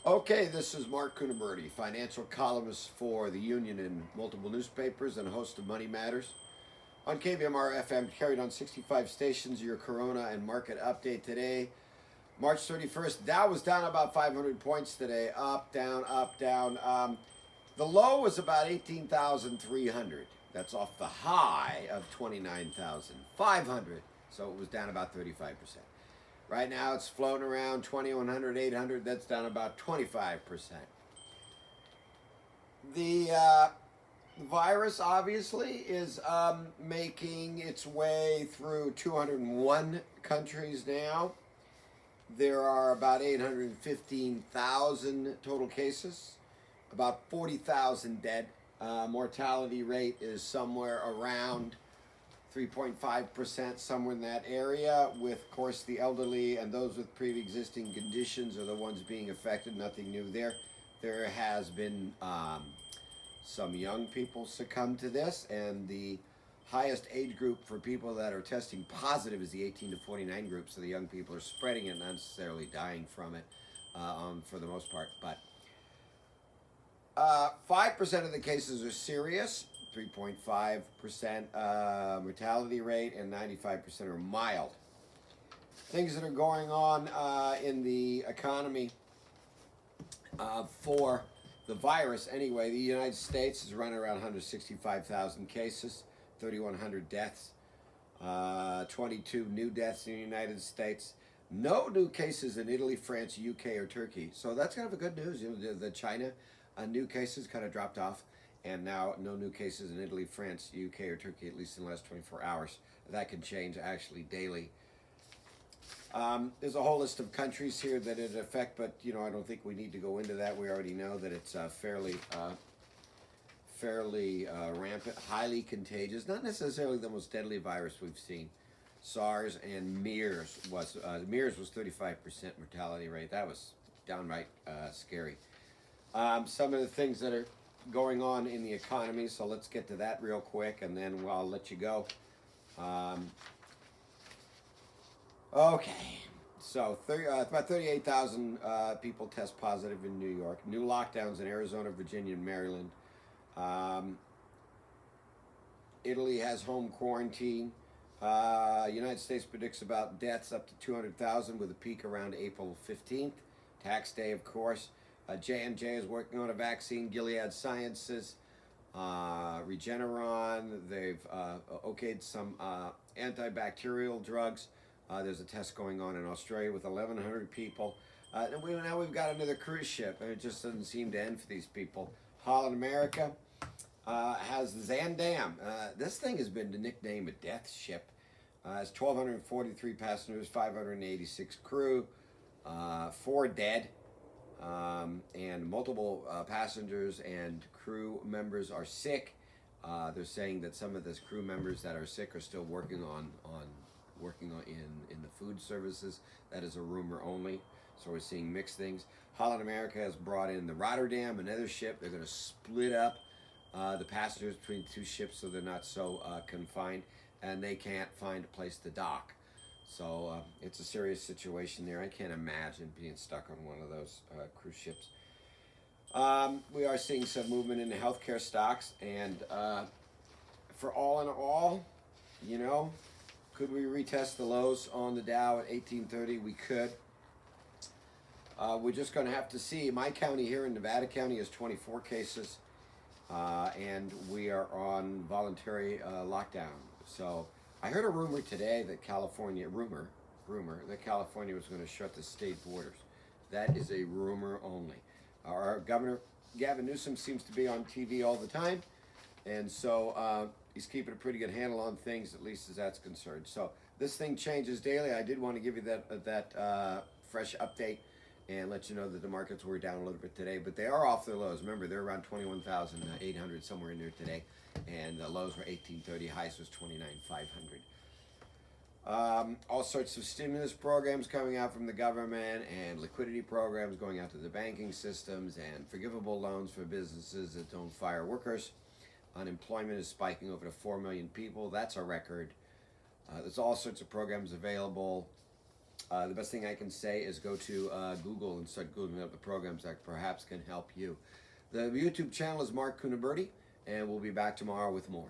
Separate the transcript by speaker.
Speaker 1: Okay, this is MARC CUNIBERTI, financial columnist for the Union and multiple newspapers and host of Money Matters. On KVMR FM, carried on 65 stations, your Corona and market update today. March 31st, Dow was down about 500 points today, up, down, up, down. The low was about 18,300. That's off the high of 29,500, so it was down about 35%. Right now it's floating around 2,100, 800. That's down about 25%. The virus obviously is making its way through 201 countries now. There are about 815,000 total cases, about 40,000 dead. Mortality rate is somewhere around 3.5%, somewhere in that area, with, of course, the elderly and those with pre-existing conditions are the ones being affected. Nothing new there. There has been some young people succumb to this, and the highest age group for people that are testing positive is the 18 to 49 group, so the young people are spreading it, not necessarily dying from it for the most part. But 5% of the cases are serious, 3.5% mortality rate, and 95% are mild. Things that are going on in the economy for the virus, anyway, the United States is running around 165,000 cases, 3,100 deaths, 22 new deaths in the United States. No new cases in Italy, France, UK, or Turkey. So that's kind of a good news. You know, the China new cases kind of dropped off, and now no new cases in Italy, France, UK, or Turkey, at least in the last 24 hours. That can change actually daily. There's a whole list of countries here that it affect, but you know, I don't think we need to go into that. We already know that it's fairly rampant, highly contagious, not necessarily the most deadly virus we've seen. SARS and MERS was 35% mortality rate. That was downright scary. Some of the things that are going on in the economy, so let's get to that real quick, and then I'll let you go. Okay, so about 38,000 people test positive in New York. New lockdowns in Arizona, Virginia, and Maryland. Italy has home quarantine. United States predicts about deaths up to 200,000 with a peak around April 15th. Tax day, of course. J&J is working on a vaccine. Gilead Sciences, Regeneron, they've okayed some antibacterial drugs. There's a test going on in Australia with 1,100 people. And now we've got another cruise ship, and it just doesn't seem to end for these people. Holland America has the Zandam. This thing has been nicknamed a death ship. Has 1,243 passengers, 586 crew, 4 dead. And multiple passengers and crew members are sick. They're saying that some of those crew members that are sick are still working in the food services. That is a rumor only. So we're seeing mixed things. Holland America has brought in the Rotterdam, another ship. They're going to split up the passengers between 2 ships so they're not so confined, and they can't find a place to dock. So it's a serious situation there. I can't imagine being stuck on one of those cruise ships. We are seeing some movement in the healthcare stocks, and for all in all, you know, could we retest the lows on the Dow at 1830? We could. We're just going to have to see. My county here in Nevada County is 24 cases, and we are on voluntary lockdown. So I heard a rumor today that California that California was going to shut the state borders. That is a rumor only. Our governor Gavin Newsom seems to be on TV all the time, and so he's keeping a pretty good handle on things, at least as that's concerned. So this thing changes daily. I did want to give you that fresh update and let you know that the markets were down a little bit today, but they are off their lows. Remember, they're around 21,800 somewhere in there today, and the lows were 1830, highs was 29,500. All sorts of stimulus programs coming out from the government, and liquidity programs going out to the banking systems, and forgivable loans for businesses that don't fire workers. Unemployment is spiking over to 4 million people. That's a record. There's all sorts of programs available. the best thing I can say is go to Google and start Googling up the programs that perhaps can help you. The YouTube channel is MARC CUNIBERTI, and we'll be back tomorrow with more.